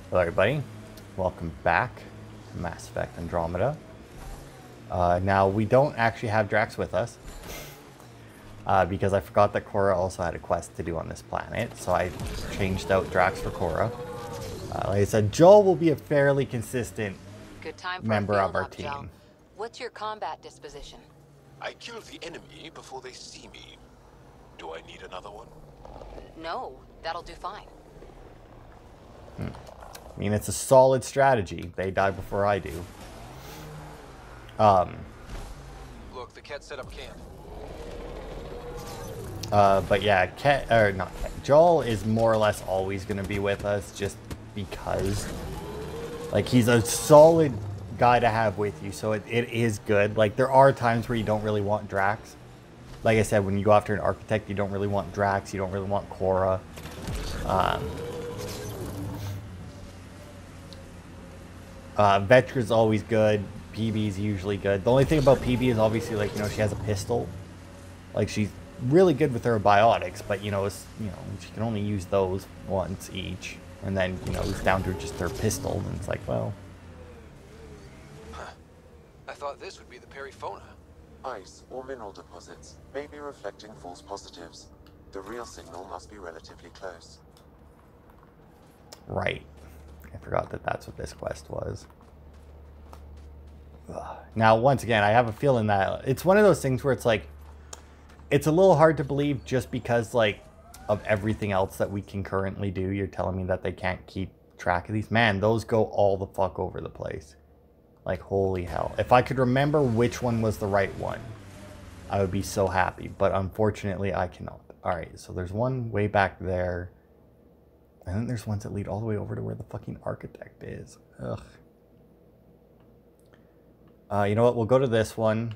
Hello everybody, welcome back to Mass Effect Andromeda. Now we don't actually have Drax with us because I forgot that Cora also had a quest to do on this planet, so I changed out Drax for Cora. Like I said, Joel will be a fairly consistent member of our team. Joel. What's your combat disposition? I kill the enemy before they see me. Do I need another one? No, that'll do fine. I mean, it's a solid strategy. They die before I do. Look, the Kett set up camp. But yeah, Kett, or not Kett, Joel is more or less always going to be with us just because, like, he's a solid guy to have with you, so it is good. Like, there are times where you don't really want Drax. Like I said, when you go after an architect, you don't really want Drax, you don't really want Cora. Vetra's always good. PB's usually good. The only thing about PB is obviously, like, you know, she has a pistol. Like, she's really good with her biotics, but, you know, she can only use those once each. And then, you know, it's down to just her pistol, and it's like, well... Huh. I thought this would be the periphona. Ice or mineral deposits may be reflecting false positives. The real signal must be relatively close. Right. I forgot that that's what this quest was. Ugh. Now, once again, I have a feeling that it's one of those things where it's like, it's a little hard to believe just because, like, of everything else that we can currently do. You're telling me that they can't keep track of these? Man, those go all the fuck over the place. Like, holy hell. If I could remember which one was the right one, I would be so happy. But unfortunately, I cannot. Alright, so there's one way back there. And then there's ones that lead all the way over to where the fucking architect is. Ugh. You know what? We'll go to this one.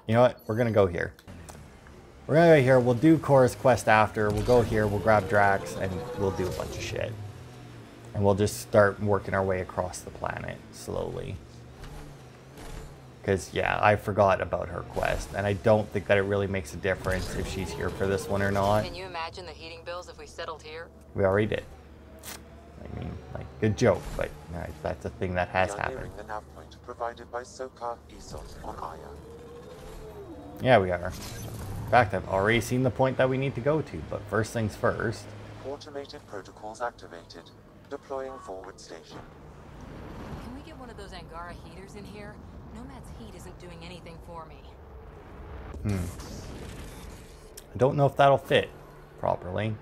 You know what? We're going to go here. We're going to go here. We'll do Cora's quest after. We'll go here. We'll grab Drax. And we'll do a bunch of shit. And we'll just start working our way across the planet slowly. Because, yeah, I forgot about her quest, and I don't think that it really makes a difference if she's here for this one or not. Can you imagine the heating bills if we settled here? We already did. I mean, like, good joke, but that's a thing that has happened. Nearing the nav point provided by Sokar Esot on Aya. Yeah, we are. In fact, I've already seen the point that we need to go to, but first things first. Automated protocols activated. Deploying forward station. Can we get one of those Angaran heaters in here? Nomad's heat isn't doing anything for me. I don't know if that'll fit properly.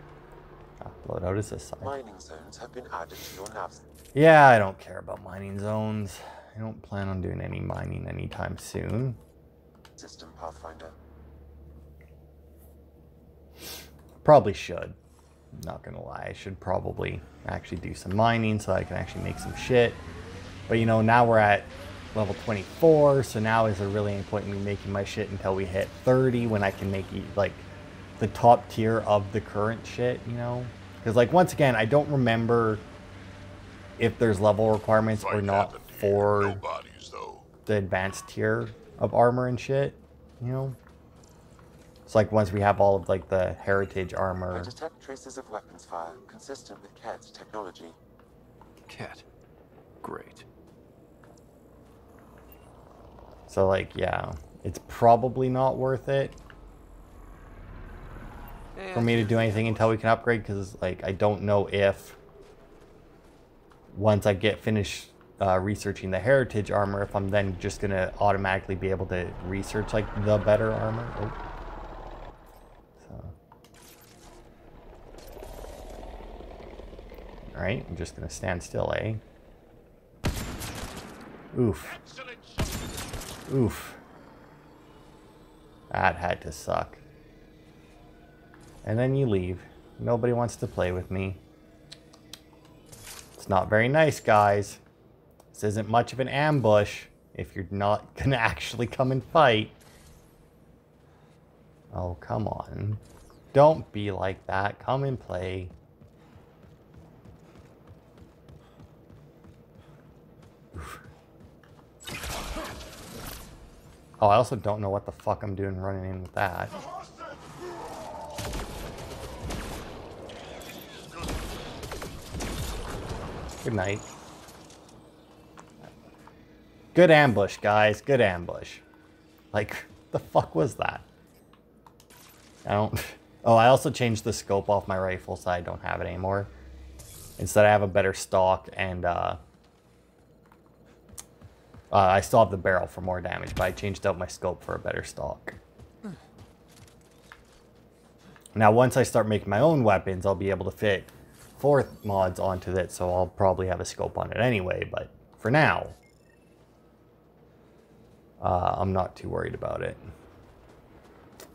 Loadout is this side. Mining zones have been added to your nav. Yeah, I don't care about mining zones. I don't plan on doing any mining anytime soon. System Pathfinder. Probably should. Not gonna lie, I should probably actually do some mining so I can actually make some shit. But you know, now we're at level 24, so now is there really any point in me making my shit until we hit 30 when I can make like the top tier of the current shit, you know? Because, like, once again, I don't remember if there's level requirements or not for the advanced tier of armor and shit, you know? It's like once we have all of, like, the heritage armor. I detect traces of weapons fire consistent with Kett's technology. Kett. Great. So, like, yeah, it's probably not worth it for me to do anything until we can upgrade, because, like, I don't know if once I get finished researching the heritage armor, if I'm then just going to automatically be able to research, like, the better armor. Oh. So. Alright, I'm just going to stand still, eh? Oof. Oof. That had to suck. And then you leave. Nobody wants to play with me. It's not very nice, guys. This isn't much of an ambush if you're not gonna actually come and fight. Oh, come on. Don't be like that. Come and play. Oof. Oh, I also don't know what the fuck I'm doing running in with that. Good night. Good ambush, guys. Good ambush. Like, the fuck was that? I don't... Oh, I also changed the scope off my rifle, so I don't have it anymore. Instead, I have a better stock, and I still have the barrel for more damage, but I changed out my scope for a better stock. Now, once I start making my own weapons, I'll be able to fit 4 mods onto it, so I'll probably have a scope on it anyway, but for now, I'm not too worried about it.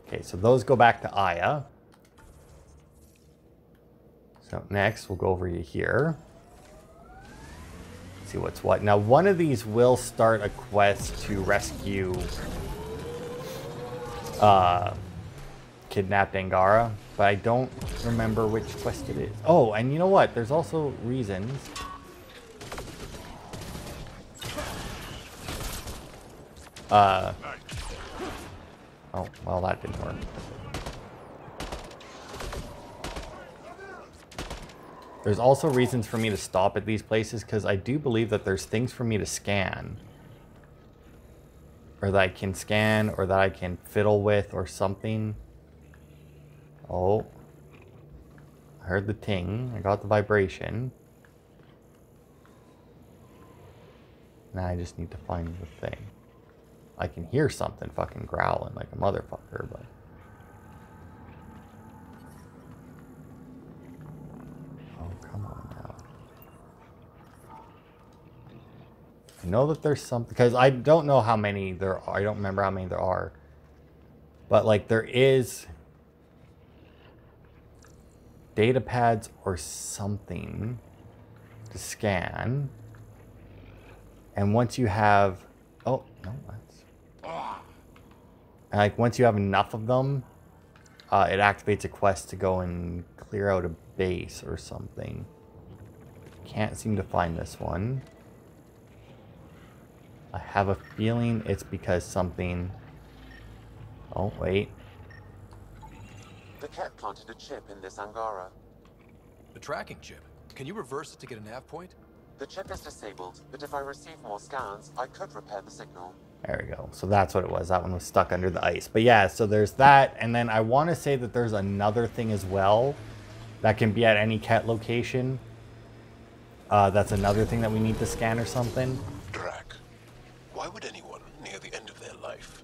Okay, so those go back to Aya. So next, we'll go over to here. See what's what. Now, one of these will start a quest to rescue kidnapped Angara, but I don't remember which quest it is. Oh, and you know what? There's also reasons. Oh, well, that didn't work. There's also reasons for me to stop at these places, because I do believe that there's things for me to scan. Or that I can scan, or that I can fiddle with, or something. Oh. I heard the ting. I got the vibration. Now I just need to find the thing. I can hear something fucking growling like a motherfucker, but... Oh, come on now. I know that there's something... Because I don't know how many there are. I don't remember how many there are. But, like, there is... data pads or something to scan. And once you have... Oh, no, that's... And like once you have enough of them, it activates a quest to go and clear out a base or something. Can't seem to find this one. I have a feeling it's because something... Oh, wait. The Kett planted a chip in this Angara. The tracking chip. Can you reverse it to get a nav point? The chip is disabled, but if I receive more scans, I could repair the signal. There we go. So that's what it was. That one was stuck under the ice. But yeah, so there's that. And then I want to say that there's another thing as well that can be at any Kett location. That's another thing that we need to scan or something. Drac, why would anyone near the end of their life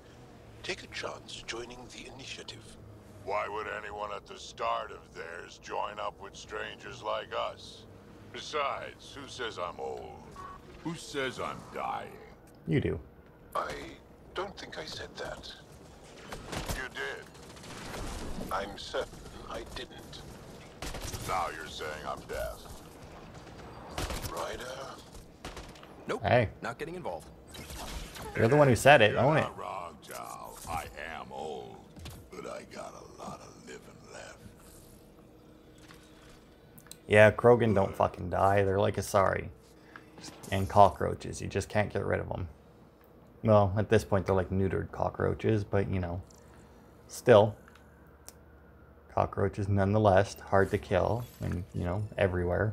take a chance joining the initiative? Why would anyone at the start of theirs join up with strangers like us? Besides, who says I'm old? Who says I'm dying? You do. I don't think I said that. You did. I'm certain I didn't. Now you're saying I'm deaf. Ryder? Nope. Hey. Not getting involved. You're the one who said it. You're Own it. not wrong, Chow. I am old, but I got a lot of living left. Yeah, Krogan don't fucking die. They're like Asari. And cockroaches. You just can't get rid of them. Well, at this point, they're like neutered cockroaches, but, you know, still. Cockroaches, nonetheless, hard to kill and, you know, everywhere.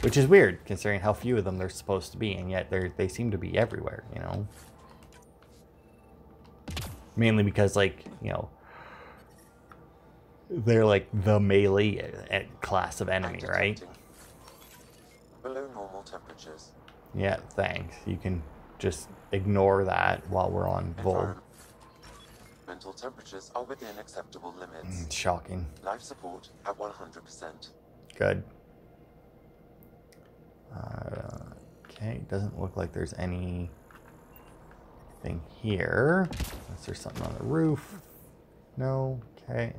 Which is weird, considering how few of them there's supposed to be, and yet they seem to be everywhere, you know. Mainly because, like, you know, they're like the melee class of enemy, right? Below normal temperatures. Yeah, thanks. You can just ignore that while we're on Voeld. Mental temperatures are within acceptable limits. Shocking. Life support at 100%. Good. Okay, doesn't look like there's anything here. Unless there's something on the roof. No. Okay.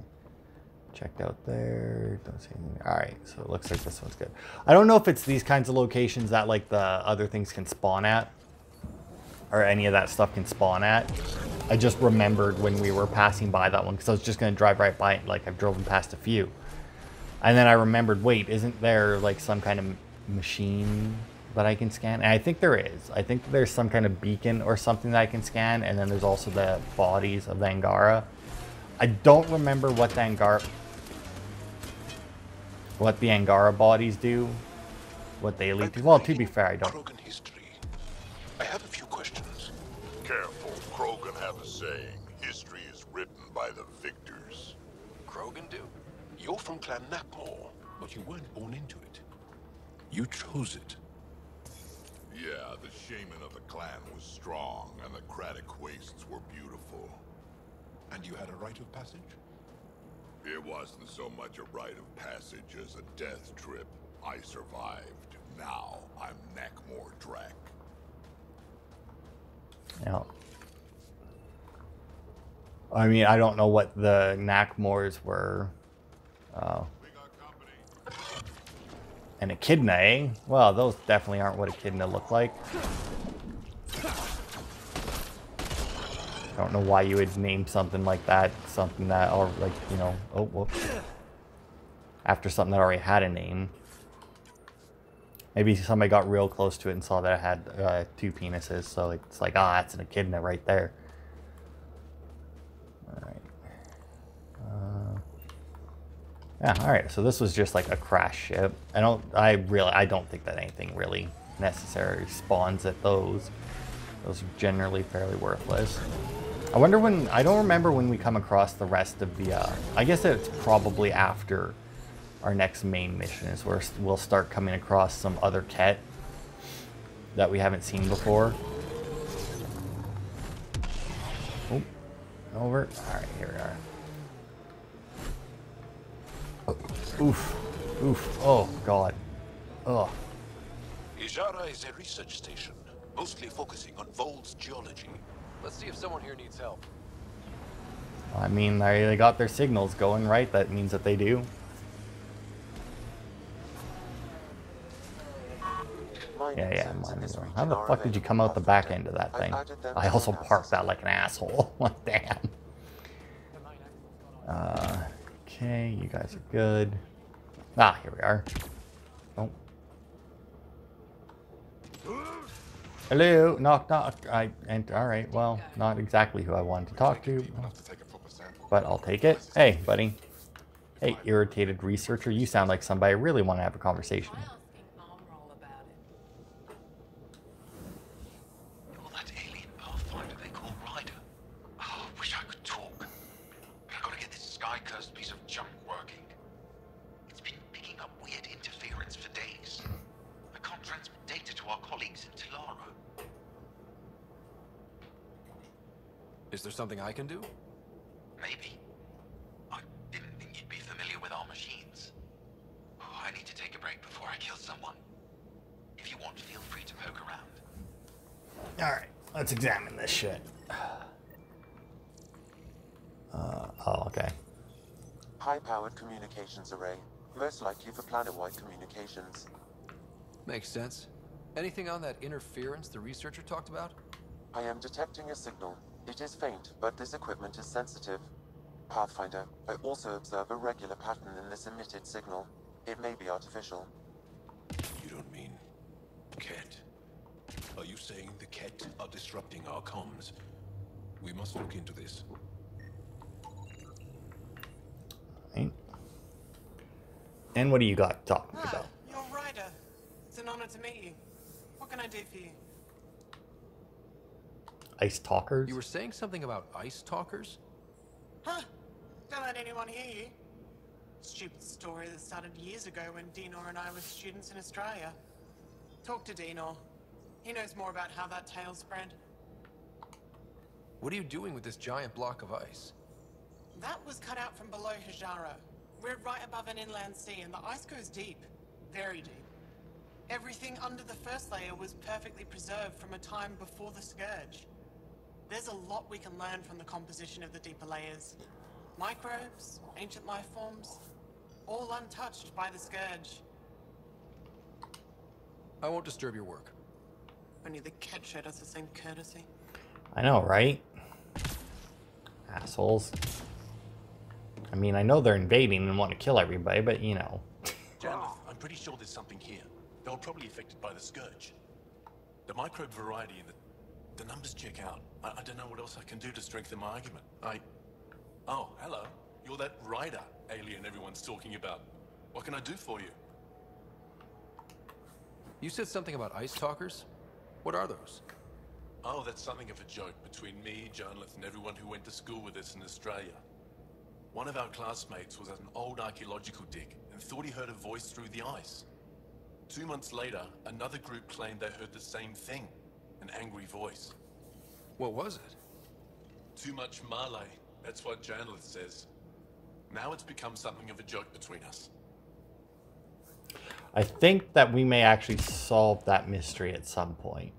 Checked out there. Don't see anything. Alright, so it looks like this one's good. I don't know if it's these kinds of locations that like the other things can spawn at. Or any of that stuff can spawn at. I just remembered when we were passing by that one because I was just going to drive right by it. Like I've driven past a few. And then I remembered, wait, isn't there like some kind of machine that I can scan? And I think there is. I think there's some kind of beacon or something that I can scan. And then there's also the bodies of the Angara. I don't remember what the Angara bodies do. what they lead to. Well, to be fair, I don't. Krogan history. I have a few questions. Careful, Krogan have a saying. History is written by the victors. Krogan do? You're from Clan Nakmor, but you weren't born into it. You chose it. Yeah, the shaman of the clan was strong, and the Kratic wastes were beautiful. And you had a rite of passage? It wasn't so much a rite of passage as a death trip. I survived. Now I'm Nakmor Drak. Yeah. I mean, I don't know what the Nakmors were. An echidna, eh? Well, those definitely aren't what echidna look like. I don't know why you would name something like that, something that, or like, you know, oh, whoops. After something that already had a name. Maybe somebody got real close to it and saw that it had 2 penises, so it's like, ah, that's an echidna right there. Alright. Yeah, alright, so this was just like a crash ship. I don't think that anything really necessarily spawns at those. Those are generally fairly worthless. I wonder when, I don't remember when we come across the rest of the, I guess it's probably after our next main mission is where we'll start coming across some other Kett that we haven't seen before. Oh, over. Alright, here we are. Oof. Oof. Oh, God. Ugh. Ijara is a research station, mostly focusing on Voeld's geology. Let's see if someone here needs help. I mean, they got their signals going, right? That means that they do. Yeah, mine is wrong. How the fuck did you come out the back end of that thing? I also parked that like an asshole. Damn. Okay, you guys are good. Ah, here we are. Oh. Hello, knock, knock. Alright, well, not exactly who I wanted to talk to, but I'll take it. Hey, buddy. Hey, irritated researcher, you sound like somebody I really want to have a conversation with. You're that alien pathfinder they call Ryder. Oh, I wish I could talk. But I gotta get this sky-cursed piece of junk working. It's been picking up weird interference for days. I can't transmit data to our colleagues in Telaro. Is there something I can do? Maybe. I didn't think you'd be familiar with our machines. Oh, I need to take a break before I kill someone. If you want, feel free to poke around. Alright, let's examine this shit. Oh, okay. High-powered communications array. Most likely for planet-wide communications. Makes sense. Anything on that interference the researcher talked about? I am detecting a signal. It is faint, but this equipment is sensitive. Pathfinder, I also observe a regular pattern in this emitted signal. It may be artificial. You don't mean Kett? Are you saying the Kett are disrupting our comms? We must look into this. Right. And what do you got talking about? You're Ryder. It's an honor to meet you. What can I do for you? Ice talkers? You were saying something about ice talkers? Huh? Don't let anyone hear you. Stupid story that started years ago when Dinor and I were students in Australia. Talk to Dinor. He knows more about how that tale spread. What are you doing with this giant block of ice? That was cut out from below Hijara. We're right above an inland sea and the ice goes deep. Very deep. Everything under the first layer was perfectly preserved from a time before the Scourge. There's a lot we can learn from the composition of the deeper layers. Microbes, ancient life forms, all untouched by the Scourge. I won't disturb your work. Only the Kett showed us the same courtesy. I know, right? Assholes. I mean, I know they're invading and want to kill everybody, but you know. Janeth, I'm pretty sure there's something here. They were probably affected by the Scourge. The microbe variety and the numbers check out. I don't know what else I can do to strengthen my argument. Oh, hello. You're that Ryder alien everyone's talking about. What can I do for you? You said something about ice talkers? What are those? Oh, that's something of a joke between me, journalists, and everyone who went to school with us in Australia. One of our classmates was at an old archaeological dig and thought he heard a voice through the ice. 2 months later, another group claimed they heard the same thing, an angry voice. What was it? Too much Malay, that's what journalist says. Now it's become something of a joke between us. I think that we may actually solve that mystery at some point.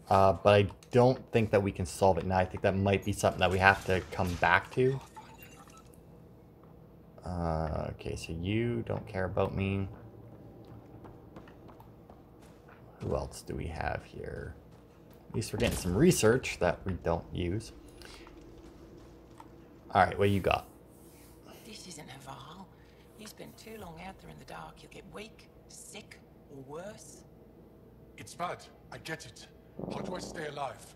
But I don't think that we can solve it now. I think that might be something that we have to come back to. Okay, so you don't care about me. Who else do we have here? At least we're getting some research that we don't use. Alright, what you got? This isn't Haval. You spend too long out there in the dark, you'll get weak, sick, or worse. It's bad, I get it. How do I stay alive?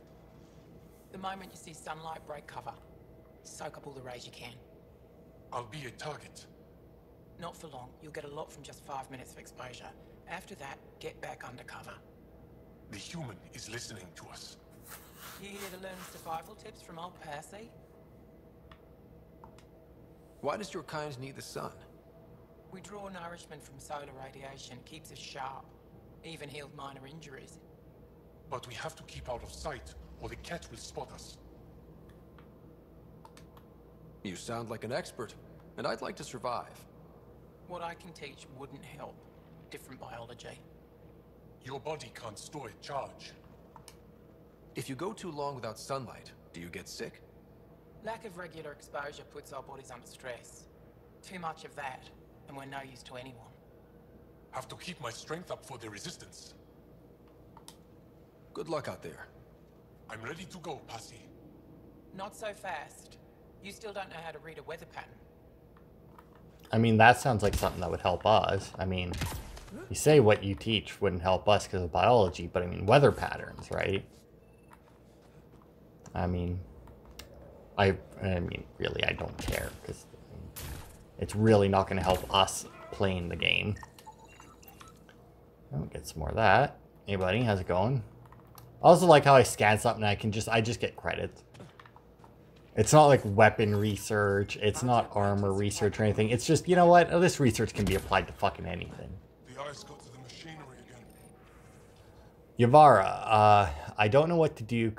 The moment you see sunlight, break cover. Soak up all the rays you can. I'll be a target. Not for long. You'll get a lot from just 5 minutes of exposure. After that, get back under cover. The human is listening to us. You here to learn survival tips from old Percy? Why does your kind need the sun? We draw nourishment from solar radiation. Keeps us sharp. Even healed minor injuries. But we have to keep out of sight, or the Kett will spot us. You sound like an expert, and I'd like to survive. What I can teach wouldn't help. Different biology. Your body can't store a charge. If you go too long without sunlight, do you get sick? Lack of regular exposure puts our bodies under stress. Too much of that, and we're no use to anyone. Have to keep my strength up for the resistance. Good luck out there. I'm ready to go, Passy. Not so fast. You still don't know how to read a weather pattern. I mean, that sounds like something that would help us. I mean, you say what you teach wouldn't help us because of biology, but I mean, weather patterns, right? I mean, really, I don't care because it's really not going to help us playing the game. I'll get some more of that. Hey, buddy, how's it going? I also like how I scan something and I just get credits. It's not like weapon research. It's not armor research or anything. It's just, you know what? This research can be applied to fucking anything. The eyes got to the machinery again. Yavara, I don't know what to do.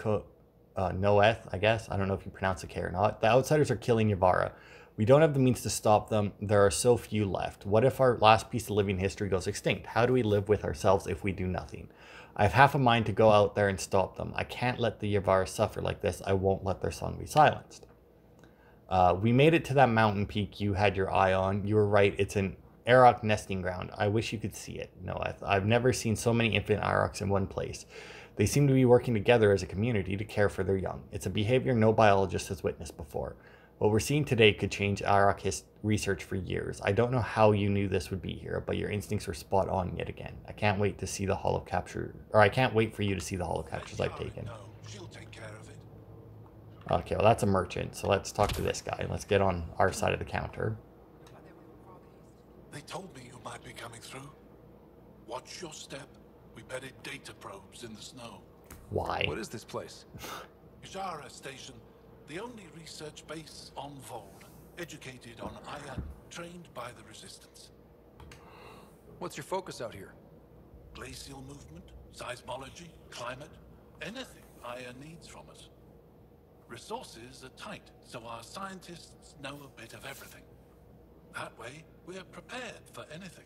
Noeth, I guess. I don't know if you pronounce it K or not. The outsiders are killing Yavara. We don't have the means to stop them. There are so few left. What if our last piece of living history goes extinct? How do we live with ourselves if we do nothing? I have half a mind to go out there and stop them. I can't let the Yavara suffer like this. I won't let their song be silenced. We made it to that mountain peak you had your eye on. You were right. It's an Arok nesting ground. I wish you could see it, Noeth. I've never seen so many infant Aroks in one place. They seem to be working together as a community to care for their young. It's a behavior no biologist has witnessed before. What we're seeing today could change Arok research for years. I don't know how you knew this would be here, but your instincts were spot on yet again. I can't wait to see the holocapture, or I can't wait for you to see the holocaptures I've taken. No, she'll take care of it. Okay, well that's a merchant, so let's talk to this guy. Let's get on our side of the counter. They told me you might be coming through. Watch your step. We buried data probes in the snow. Why? What is this place? Hijara Station, the only research base on Voeld. Educated on iron, trained by the Resistance. What's your focus out here? Glacial movement, seismology, climate, anything iron needs from us. Resources are tight, so our scientists know a bit of everything. That way, we're prepared for anything.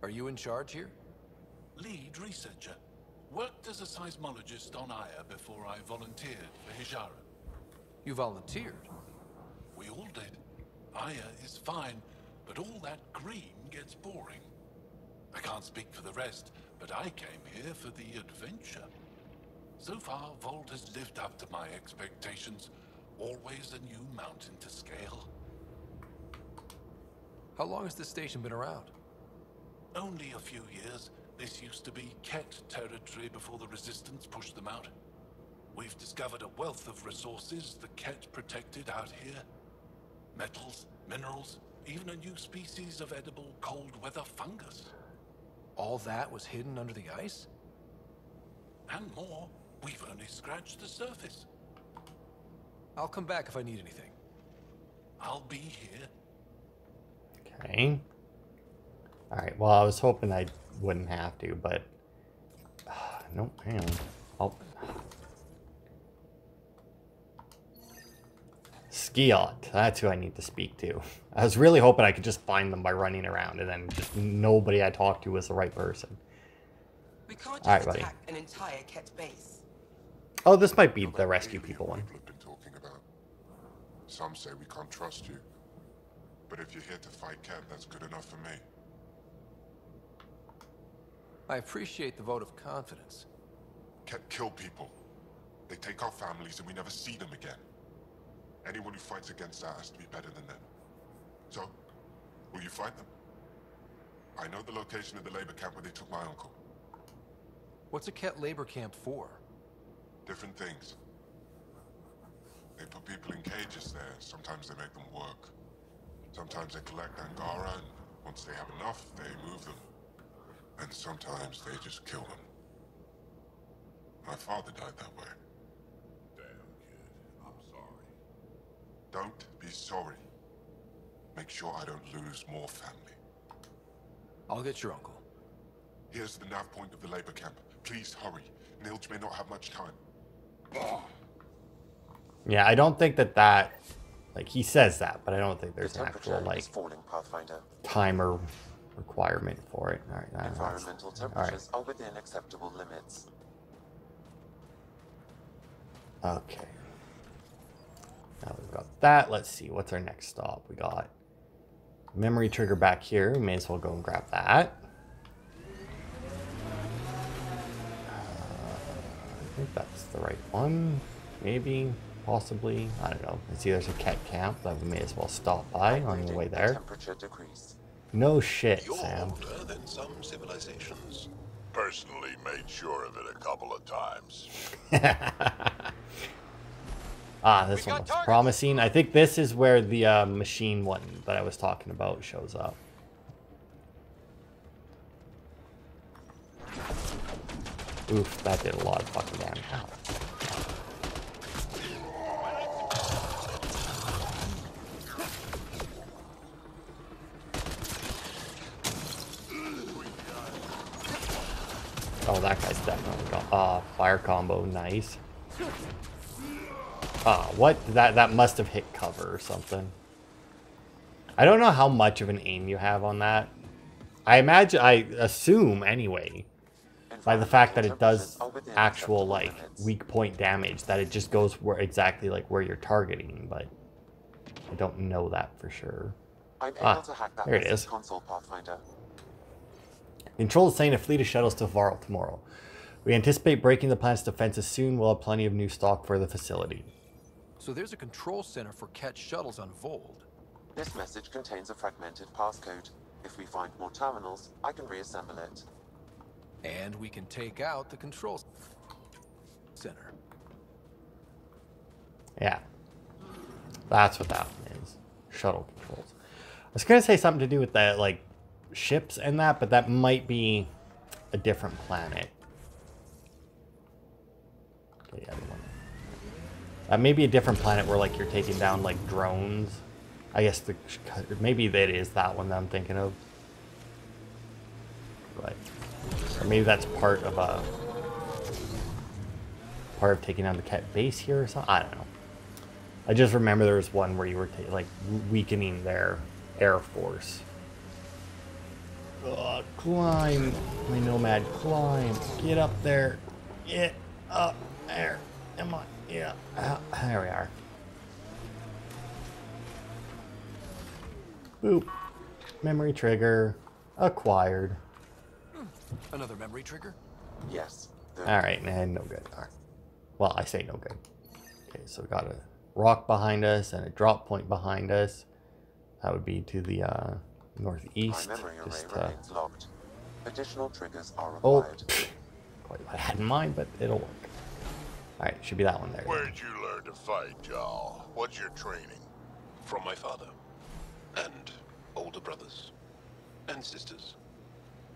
Are you in charge here? Lead researcher. Worked as a seismologist on Aya before I volunteered for Hijara. You volunteered? We all did. Aya is fine, but all that green gets boring. I can't speak for the rest, but I came here for the adventure. So far, Voeld has lived up to my expectations. Always a new mountain to scale. How long has this station been around? Only a few years. This used to be Kett territory before the Resistance pushed them out. We've discovered a wealth of resources the Kett protected out here. Metals, minerals, even a new species of edible cold weather fungus. all that was hidden under the ice? And more. We've only scratched the surface. I'll come back if I need anything. I'll be here. Okay. Alright, well, I was hoping I wouldn't have to, but... nope, hang on. Oh. Skiot, that's who I need to speak to. I was really hoping I could just find them by running around, and then just nobody I talked to was the right person. We can't Alright, just buddy. attack an entire Kett base. Oh, this might be the rescue people one. People have been talking about. Some say we can't trust you. But if you're here to fight Kett, that's good enough for me. I appreciate the vote of confidence. Kett kill people. They take our families and we never see them again. Anyone who fights against that has to be better than them. So, will you fight them? I know the location of the labor camp where they took my uncle. What's a Kett labor camp for? Different things. They put people in cages there. Sometimes they make them work. Sometimes they collect Angaran, and once they have enough, they move them. And sometimes they just kill them. My father died that way. Damn, kid. I'm sorry. Don't be sorry. Make sure I don't lose more family. I'll get your uncle. Here's the nav point of the labor camp. Please hurry. Nilge may not have much time. Yeah, I don't think that... Like, he says that, but I don't think there's The an actual, temperature like, is falling, Pathfinder. timer requirement for it. Alright, Environmental temperatures are within acceptable limits. Okay. Now we've got that. Let's see. What's our next stop? We got memory trigger back here. We may as well go and grab that. I think that's the right one. Maybe. Possibly. I don't know. I see there's a Kett camp that we may as well stop by on the way there. Temperature decrease. No shit, You're Sam. older than some civilizations. Personally made sure of it a couple of times. Ah, this one looks promising. I think this is where the machine one that I was talking about shows up. Oof, that did a lot of fucking damage. Ow. Oh, that guy's definitely got fire combo, nice. What? That must have hit cover or something. I don't know how much of an aim you have on that. I assume anyway, by the fact that it does actual like weak point damage, that it just goes exactly like where you're targeting, but I don't know that for sure. I'm able to hack that there it is. console, Pathfinder. Control is saying a fleet of shuttles to Voeld tomorrow. We anticipate breaking the planet's defenses soon. We'll have plenty of new stock for the facility. So there's a control center for Kett shuttles on Voeld. This message contains a fragmented passcode. If we find more terminals, I can reassemble it. And we can take out the control center. Yeah. That's what that one is. Shuttle controls. I was going to say something to do with the, like, ships and that, but that might be a different planet. Okay, the other one. That may be a different planet where, like, you're taking down, like, drones. I guess maybe that is that one that I'm thinking of. But, or maybe that's part of taking down the Kett base here or something. I don't know. I just remember there was one where you were like weakening their air force. Climb, my nomad, climb. Get up there. Get up there. Come on. Yeah. There we are. Boop. Memory trigger. Acquired. Another memory trigger? Yes. Alright, and no good. All right. Well, I say no good. Okay, so we got a rock behind us and a drop point behind us. That would be to the northeast. My memory array Just, remains locked. Additional triggers are oh, required. quite what I had in mind, but it'll work. Alright, should be that one there. Where'd you learn to fight, y'all? What's your training? From my father. And older brothers. And sisters.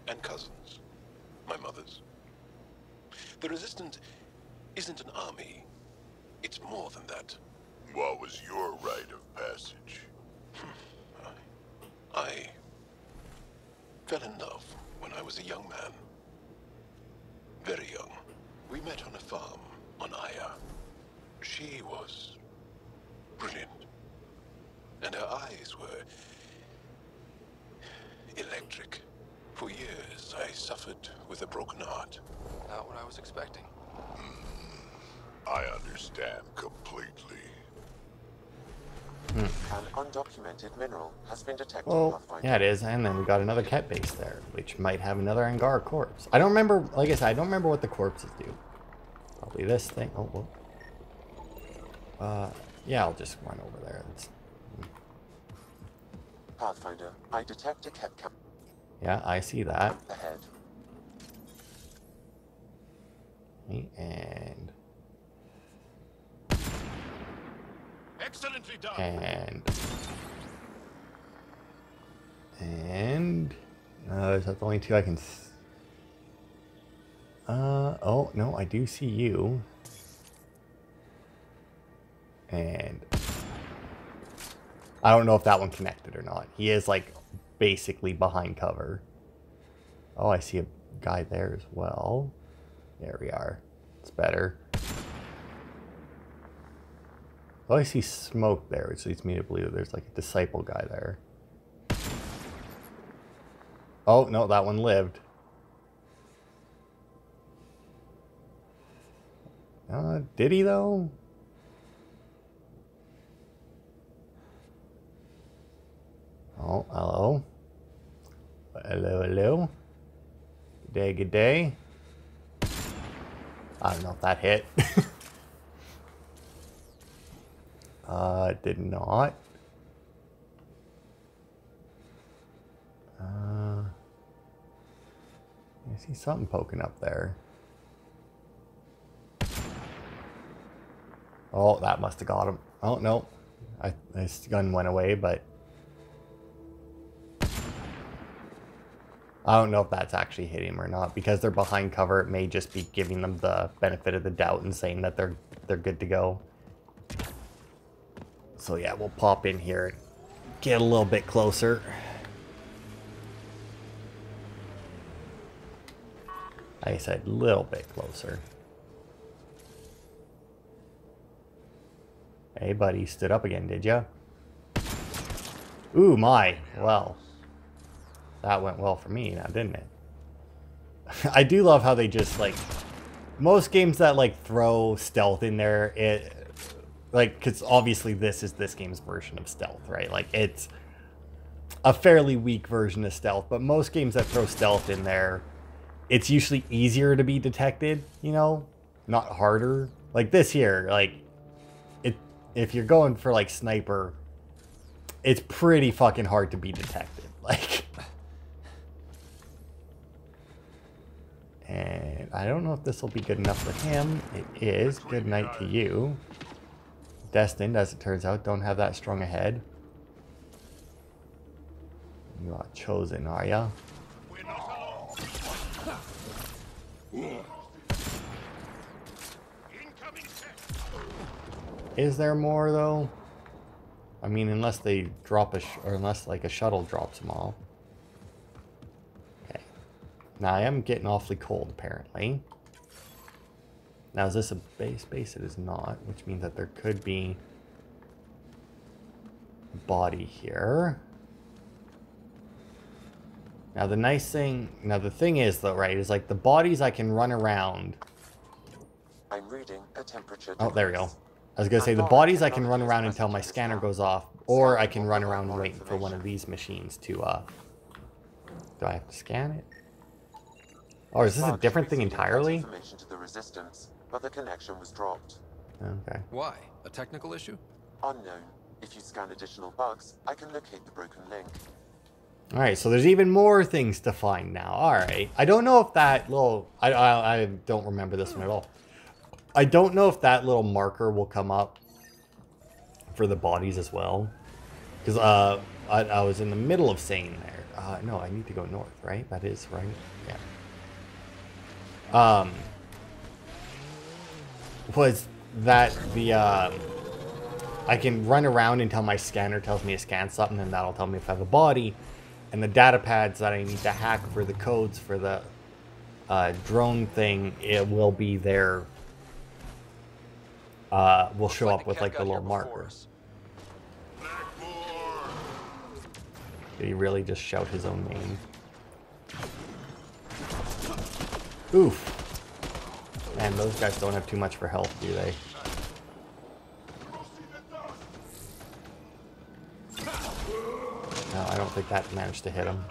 and cousins. My mother's. The Resistance isn't an army. It's more than that. What was your rite of passage? I fell in love when I was a young man. Very young. We met on a farm on Aya. She was brilliant. And her eyes were electric. For years, I suffered with a broken heart. Not what I was expecting. I understand completely. An undocumented mineral has been detected. Well, yeah, it is. And then we got another Kett base there, which might have another Angara corpse. I don't remember, like I said, I don't remember what the corpses do. Probably this thing. Oh, whoa. Yeah, I'll just run over there. Pathfinder, I detect a Kett camp. Yeah, I see that. Ahead. Okay, and... Excellently done. And is that the only two I can oh no, I do see you. And I don't know if that one connected or not. He is like basically behind cover. Oh, I see a guy there as well. There we are. It's better. Oh, I see smoke there, which leads me to believe that there's like a disciple guy there. Oh, no, that one lived. Did he though? Oh, hello. Hello, hello. Good day. I don't know if that hit. Did not. I see something poking up there. Oh, that must have got him. Oh, no. His gun went away, but... I don't know if that's actually hit him or not. Because they're behind cover, it may just be giving them the benefit of the doubt and saying that they're good to go. So yeah, we'll pop in here and get a little bit closer. Like I said, a little bit closer. Hey buddy, stood up again, did ya? Ooh, my. Well, that went well for me now, didn't it? I do love how they just, like, most games that, like, throw stealth in there, like, because obviously this is this game's version of stealth, right? Like, it's a fairly weak version of stealth, but most games that throw stealth in there, it's usually easier to be detected, you know? Not harder. Like this here, like, if you're going for, like, sniper, it's pretty fucking hard to be detected. Like, and I don't know if this will be good enough for him. It is. Good night to you. Destined, as it turns out, don't have that strong a head. You are chosen, are ya? Is there more though? I mean, unless they drop or unless like a shuttle drops them all. Okay. Now I am getting awfully cold apparently. Now is this a base? Base it is not, which means that there could be a body here. Now the nice thing, the thing is though, right, is like the bodies I can run around. I'm reading a temperature. Oh, there we go. I was going to say, the bodies I can run around until my scanner goes off, or I can run around and wait for one of these machines to, do I have to scan it? Or is this a different thing entirely? Information to the Resistance, but the connection was dropped. Okay. Why? A technical issue? Unknown. If you scan additional bugs, I can locate the broken link. Alright, so there's even more things to find now. Alright. I don't know if that little... I don't remember this one at all. I don't know if that little marker will come up for the bodies as well. Because I was in the middle of saying there, No, I need to go north, right? That is right. Yeah. Was that the I can run around until my scanner tells me to scan something, and that'll tell me if I have a body. And the data pads that I need to hack for the codes for the drone thing, it will be there. Will show up with like the little marker. Did he really just shout his own name? Oof. Man, those guys don't have too much for health, do they? No, I don't think that managed to hit him.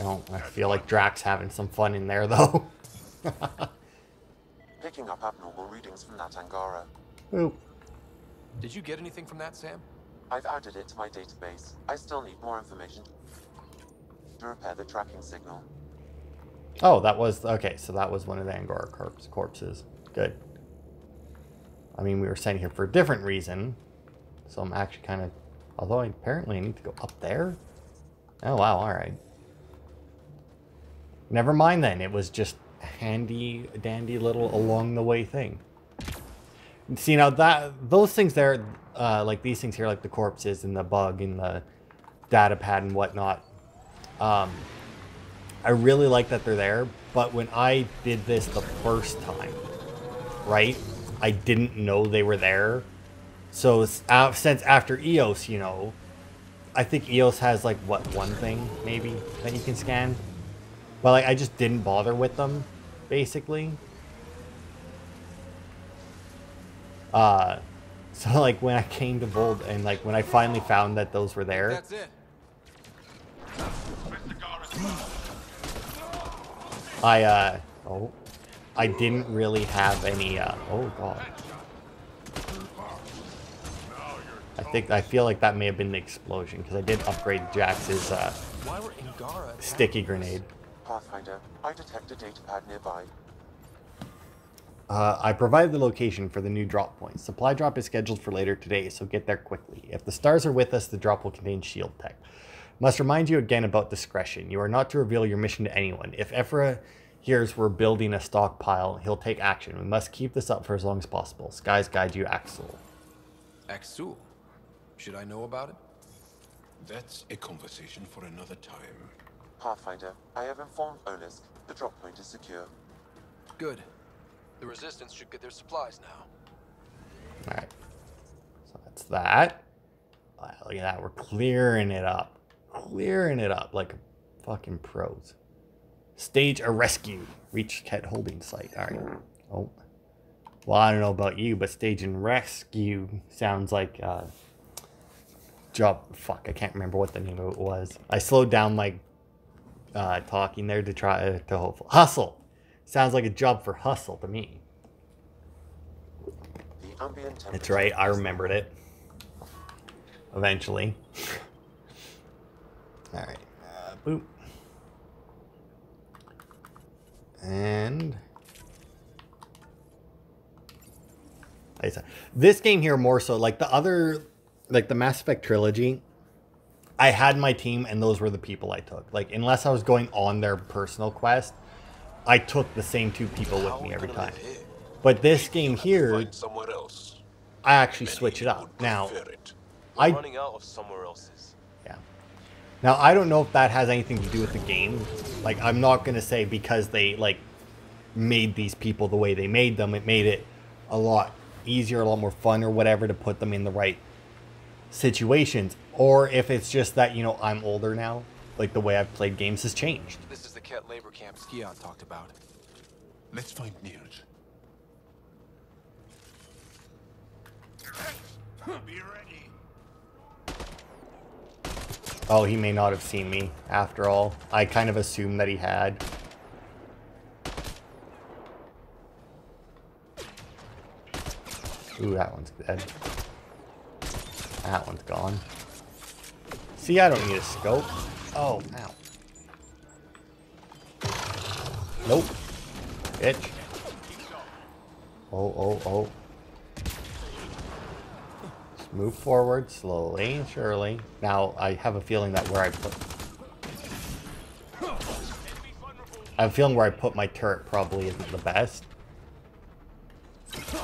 I feel like Drax having some fun in there, though. Picking up abnormal readings from that Angara. Oop. Did you get anything from that, Sam? I've added it to my database. I still need more information to repair the tracking signal. Oh, that was... Okay, so that was one of the Angara corpses. Good. I mean, we were sent here for a different reason. So I'm actually kind of... Although apparently I need to go up there? Oh, wow, alright. Never mind then. It was just a handy, dandy little along-the-way thing. See, now those things there, like these things here, like the corpses and the bug and the data pad and whatnot, I really like that they're there, but when I did this the first time, right, I didn't know they were there. So since after EOS, you know, I think EOS has like, what, one thing, maybe, that you can scan? But like, I just didn't bother with them, basically. So like when I came to Voeld and like when I finally found that those were there. That's it. I didn't really have any, oh god. I feel like that may have been the explosion, because I did upgrade Jax's, sticky grenade. Pathfinder, I detect a data pad nearby. I provided the location for the new drop point. Supply drop is scheduled for later today, so get there quickly. If the stars are with us, the drop will contain shield tech. Must remind you again about discretion. You are not to reveal your mission to anyone. If Ephra hears we're building a stockpile, he'll take action. We must keep this up for as long as possible. Skies guide you, Axel. Axel? Should I know about it? That's a conversation for another time. Pathfinder, I have informed Olisk. The drop point is secure. Good. The Resistance should get their supplies now. Alright. So that's that. Wow, look at that. We're clearing it up. Clearing it up like fucking pros. Stage a rescue. Reach Kett holding site. Alright. Oh. Well, I don't know about you, but stage and rescue sounds like job. Fuck, I can't remember what the name of it was. I slowed down my talking there to try to hopefully hustle. Sounds like a job for hustle to me. That's right, I remembered it. Eventually. Alright, boop. And... like I said, this game here more so, like the other, like the Mass Effect trilogy, I had my team and those were the people I took. Like, unless I was going on their personal quest, I took the same two people with me every time. But this game here, I actually switch it up. Now, running out of somewhere else's. Yeah. Now, I don't know if that has anything to do with the game. Like, I'm not going to say because they, like, made these people the way they made them, it made it a lot easier, a lot more fun or whatever to put them in the right situations. Or if it's just that, you know, I'm older now. Like, the way I've played games has changed. This is the Kett labor camp Skion talked about. Let's find Nils. Be ready. Oh, he may not have seen me after all. I kind of assumed that he had. Ooh, that one's dead. That one's gone. See, I don't need a scope. Oh, ow. Nope. Bitch. Oh, oh, oh. Just Move forward slowly and surely. Now, I have a feeling that where I have a feeling where I put my turret probably isn't the best. There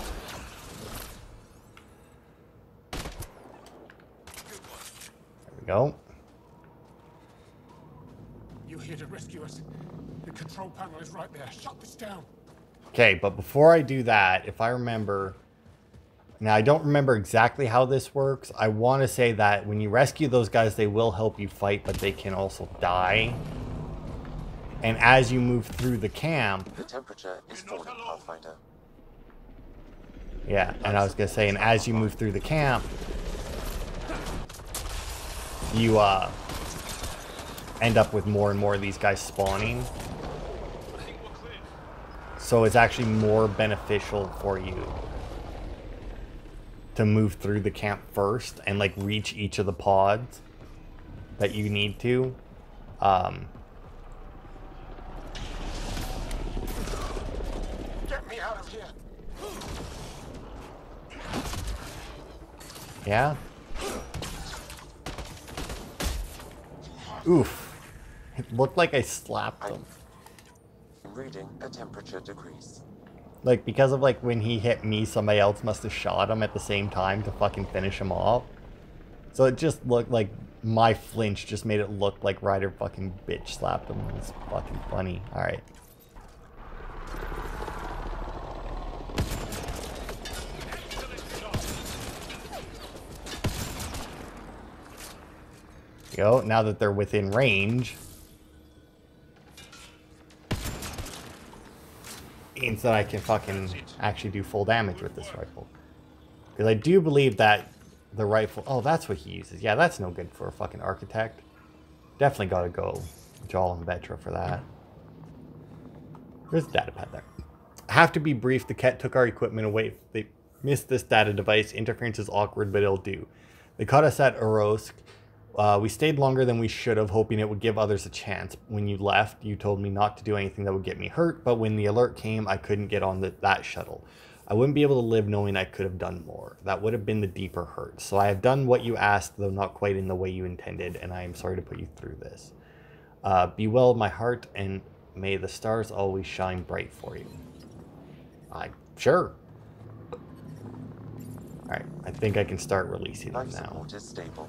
we go. You're here to rescue us. The control panel is right there. Shut this down. Okay, but before I do that, if I remember... Now, I don't remember exactly how this works. I want to say that when you rescue those guys, they will help you fight, but they can also die. And as you move through the camp... The temperature is falling, Pathfinder. Yeah, and I was going to say, and as you move through the camp, you end up with more and more of these guys spawning. So it's actually more beneficial for you to move through the camp first and like reach each of the pods that you need to. Get me out of here. Yeah. Oof. It looked like I slapped them. I'm reading a temperature decrease. Like, because of, like, when he hit me, somebody else must have shot him at the same time to fucking finish him off. So it just looked like my flinch just made it look like Ryder fucking bitch slapped him. It was fucking funny. Alright. Go. Now that they're within range, means that I can fucking actually do full damage with this rifle. Because I do believe that the rifle... Oh, that's what he uses. Yeah, that's no good for a fucking architect. Definitely gotta go Jal and Vetra for that. There's a data pad there. Have to be brief. The Kett took our equipment away. They missed this data device. Interference is awkward, but it'll do. They caught us at Orosk. We stayed longer than we should have, hoping it would give others a chance. When you left, you told me not to do anything that would get me hurt, but when the alert came, I couldn't get on that shuttle. I wouldn't be able to live knowing I could have done more. That would have been the deeper hurt. So I have done what you asked, though not quite in the way you intended, and I am sorry to put you through this. Be well, my heart, and may the stars always shine bright for you. Sure. Alright, I think I can start releasing them now. Life support is stable.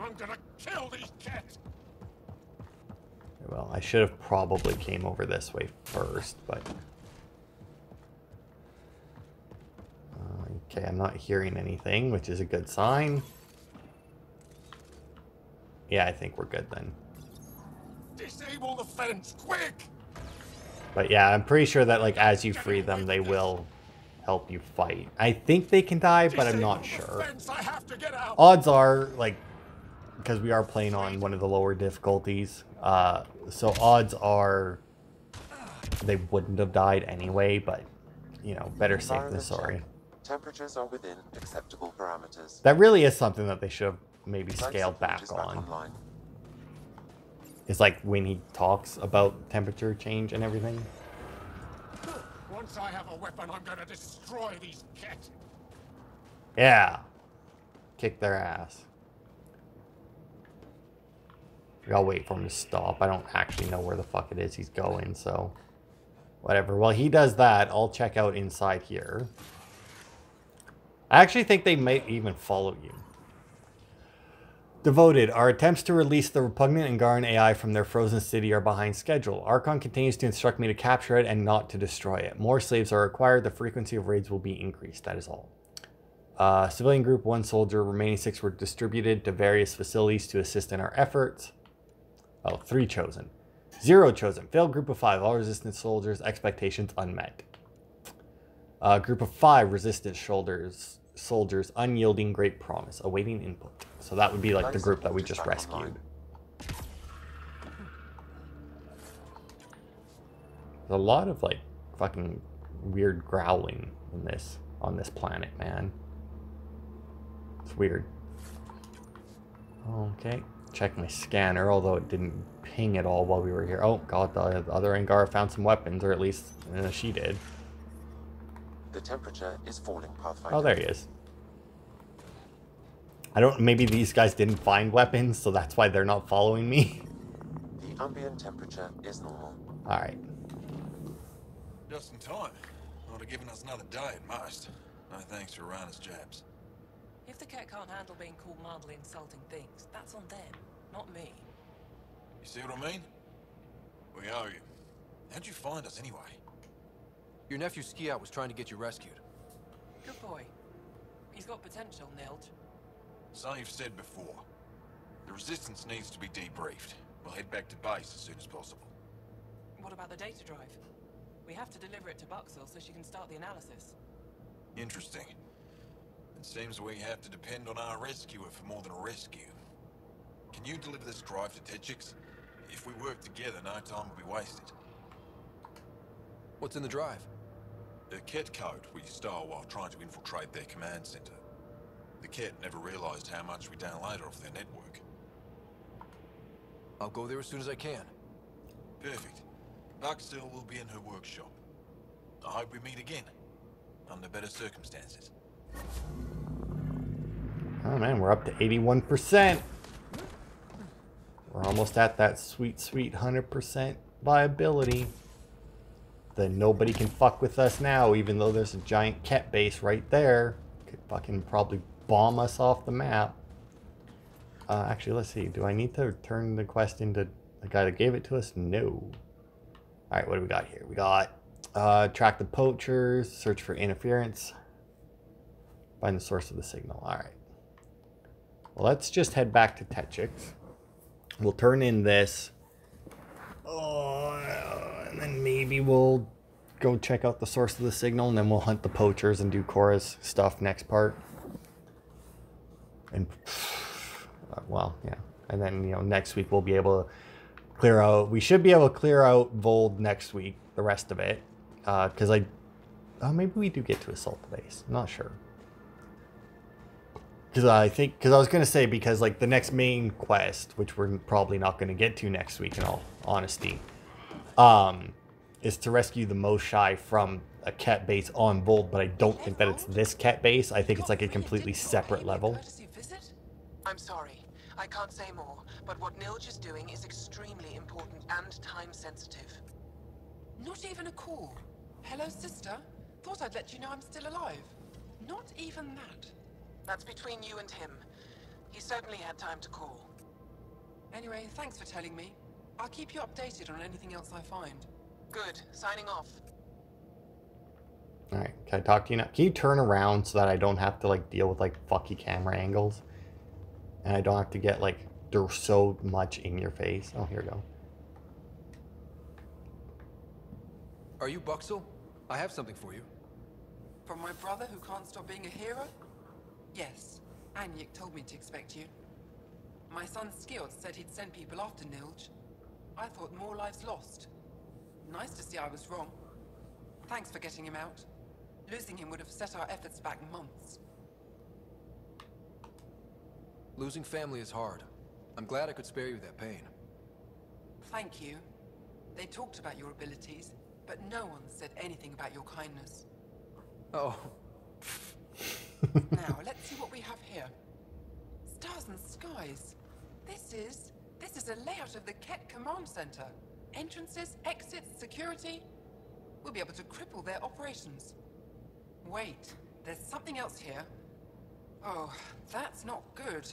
I'm gonna kill these cats. Well, I should have probably came over this way first, but... okay, I'm not hearing anything, which is a good sign. Yeah, I think we're good then. Disable the fence, quick! But yeah, I'm pretty sure that, like, as you free them, they will help you fight. I think they can die, but I'm not sure. Odds are, like... because we are playing on one of the lower difficulties, so odds are they wouldn't have died anyway, but, you know, better safe than sorry. Temperatures are within acceptable parameters. That really is something that they should have maybe scaled back on. It's like when he talks about temperature change and everything. Once I have a weapon, I'm gonna destroy these cats. Yeah. Kick their ass. I'll wait for him to stop. I don't actually know where the fuck it is he's going, so... whatever. While he does that, I'll check out inside here. I actually think they might even follow you. Devoted. Our attempts to release the repugnant Angaran AI from their frozen city are behind schedule. Archon continues to instruct me to capture it and not to destroy it. More slaves are required. The frequency of raids will be increased. That is all. Civilian group, 1 soldier. Remaining 6 were distributed to various facilities to assist in our efforts. Oh, 3 chosen. 0 chosen. Failed group of 5. All resistance soldiers. Expectations unmet. Group of 5 resistance soldiers. Unyielding great promise. Awaiting input. So that would be like the group that we just rescued. There's a lot of like fucking weird growling in this on this planet, man. It's weird. Okay. Check my scanner, although it didn't ping at all while we were here. Oh god, the other Angara found some weapons, or at least she did. The temperature is falling, Pathfinder. Oh, there he is. I don't, maybe these guys didn't find weapons, so that's why they're not following me. The ambient temperature is normal. Alright. Just in time. Would have given us another day at most. No thanks for Rana's jabs. If the Kett can't handle being called mildly insulting things, that's on them, not me. You see what I mean? We owe you. How'd you find us anyway? Your nephew Ski Out was trying to get you rescued. Good boy. He's got potential, Nilge. So you've said before. The Resistance needs to be debriefed. We'll head back to base as soon as possible. What about the data drive? We have to deliver it to Buxel so she can start the analysis. Interesting. It seems we have to depend on our rescuer for more than a rescue. Can you deliver this drive to Tetchix? If we work together, no time will be wasted. What's in the drive? The Kett code we stole while trying to infiltrate their command center. The Kett never realized how much we downloaded off their network. I'll go there as soon as I can. Perfect. Buxel will be in her workshop. I hope we meet again. Under better circumstances. Oh man, we're up to 81%. We're almost at that sweet 100% viability. Then nobody can fuck with us now, even though there's a giant Kett base right there. Could fucking probably bomb us off the map. Actually, let's see. Do I need to turn the quest into the guy that gave it to us? No. Alright, what do we got here? We got track the poachers, search for interference, find the source of the signal. Alright. Well, let's just head back to Tetchix. We'll turn in this. And then maybe we'll go check out the source of the signal, and then we'll hunt the poachers and do Cora's stuff next part. And, well, yeah. And then, you know, next week we'll be able to clear out. We should be able to clear out Voeld next week, the rest of it. Because maybe we do get to assault the base. I'm not sure. Because I was going to say, because like the next main quest, which we're probably not going to get to next week in all honesty, is to rescue the Moshai from a Kett base on Voeld, but I don't think that it's this Kett base. I think it's like a completely separate level. I'm sorry, I can't say more, but what Nilge is doing is extremely important and time sensitive. Not even a call. Hello, sister. Thought I'd let you know I'm still alive. Not even that. That's between you and him. He certainly had time to call. Anyway, thanks for telling me. I'll keep you updated on anything else I find. Good. Signing off. Alright, can I talk to you now? Can you turn around so that I don't have to like deal with like fucky camera angles? And I don't have to get like, they're so much in your face. Oh, here we go. Are you Buxel? I have something for you. From my brother who can't stop being a hero? Yes. Anyik told me to expect you. My son Skiot said he'd send people after Nilge. I thought more lives lost. Nice to see I was wrong. Thanks for getting him out. Losing him would have set our efforts back months. Losing family is hard. I'm glad I could spare you that pain. Thank you. They talked about your abilities, but no one said anything about your kindness. Oh. Now, let's see what we have here. Stars and skies. This is a layout of the Kett Command Center. Entrances, exits, security. We'll be able to cripple their operations. Wait, there's something else here. Oh, that's not good.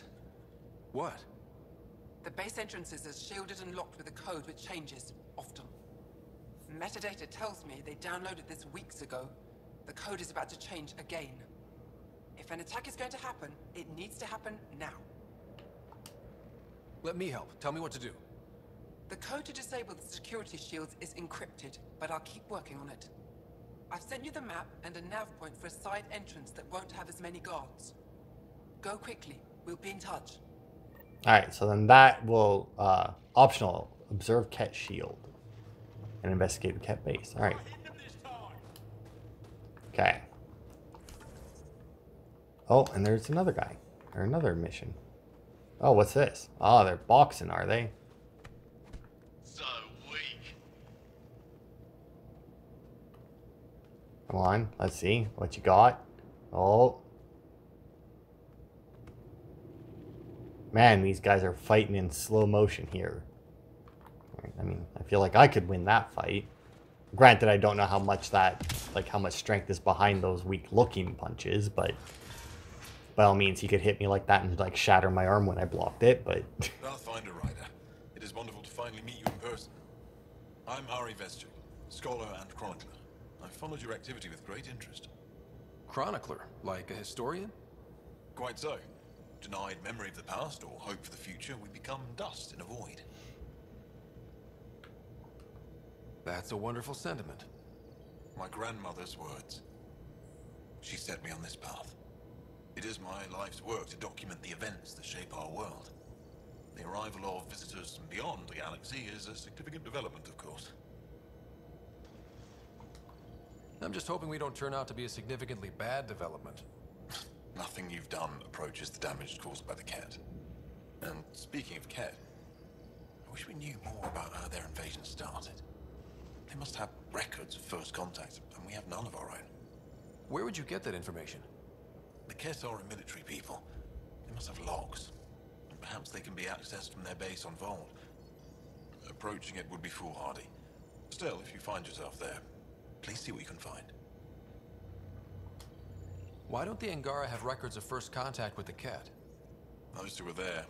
What? The base entrances are shielded and locked with a code which changes, often. Metadata tells me they downloaded this weeks ago. The code is about to change again. If an attack is going to happen, it needs to happen now. Let me help. Tell me what to do. The code to disable the security shields is encrypted, but I'll keep working on it. I've sent you the map and a nav point for a side entrance that won't have as many guards. Go quickly. We'll be in touch. Alright, so then that will, optional, observe Kett shield and investigate the Kett base. Alright. Okay. Oh, and there's another guy, or another mission. Oh, what's this? Oh, they're boxing, are they? So weak. Come on, let's see what you got. Oh. Man, these guys are fighting in slow motion here. I mean, I feel like I could win that fight. Granted, I don't know how much how much strength is behind those weak-looking punches, but by all means, he could hit me like that and like shatter my arm when I blocked it, but... Pathfinder Rider, it is wonderful to finally meet you in person. I'm Ari Vesture, scholar and chronicler. I've followed your activity with great interest. Chronicler? Like a historian? Quite so. Denied memory of the past or hope for the future, we become dust in a void. That's a wonderful sentiment. My grandmother's words. She set me on this path. It is my life's work to document the events that shape our world. The arrival of visitors from beyond the galaxy is a significant development, of course. I'm just hoping we don't turn out to be a significantly bad development. Nothing you've done approaches the damage caused by the Kett. And speaking of Kett, I wish we knew more about how their invasion started. They must have records of first contact, and we have none of our own. Where would you get that information? The Kett are a military people. They must have logs. And perhaps they can be accessed from their base on Voeld. Approaching it would be foolhardy. Still, if you find yourself there, please see what you can find. Why don't the Angara have records of first contact with the Kett? Those who were there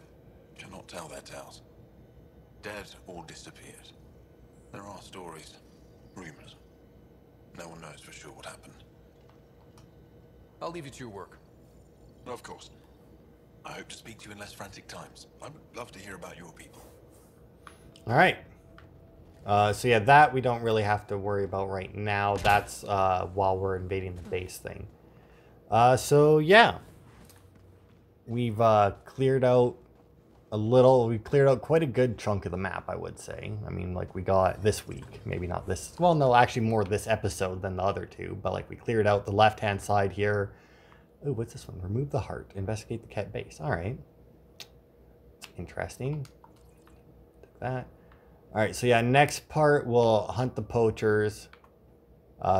cannot tell their tales. Dead or disappeared. There are stories, rumors. No one knows for sure what happened. I'll leave you to your work. Of course. I hope to speak to you in less frantic times. I would love to hear about your people. All right. So yeah, that we don't really have to worry about right now. That's while we're invading the base thing. So yeah, we've cleared out we cleared out quite a good chunk of the map, I would say. I mean, like, we got this week, maybe not this, well, no, actually more this episode than the other two, but like we cleared out the left-hand side here. Oh, what's this one? Remove the heart, investigate the Kett base. All right. Interesting. Take that. All right, so yeah, next part, we'll hunt the poachers,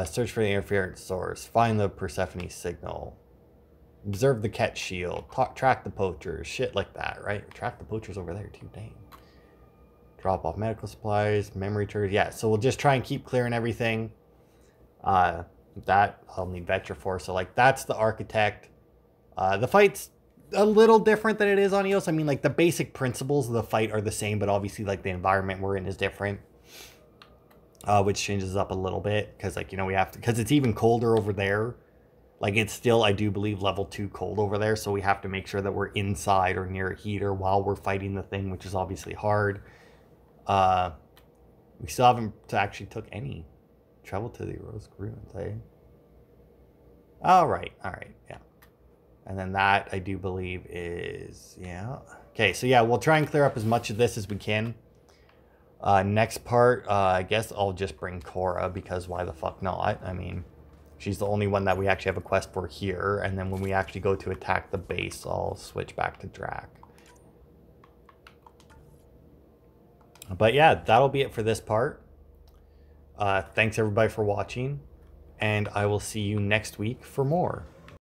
search for the interference source, find the Persephone signal, observe the Kett shield, track the poachers, shit like that, right? Track the poachers over there too, dang. Drop off medical supplies, memory triggers, yeah, so we'll just try and keep clearing everything. That I'll need Vetra for, so like that's the architect. The fight's a little different than it is on EOS. I mean, like, the basic principles of the fight are the same, but obviously, like, the environment we're in is different. Which changes up a little bit, because, like, you know, we have to, because it's even colder over there. Like, it's still, I do believe, level 2 cold over there, so we have to make sure that we're inside or near a heater while we're fighting the thing, which is obviously hard. We still haven't actually took any travel to the Rose Ruins, eh? All right, yeah. And then that, I do believe, is, yeah. Okay, so yeah, we'll try and clear up as much of this as we can. Next part, I guess I'll just bring Cora, because why the fuck not? I mean, she's the only one that we actually have a quest for here. And then when we actually go to attack the base, I'll switch back to Drac. But yeah, that'll be it for this part. Thanks everybody for watching. And I will see you next week for more.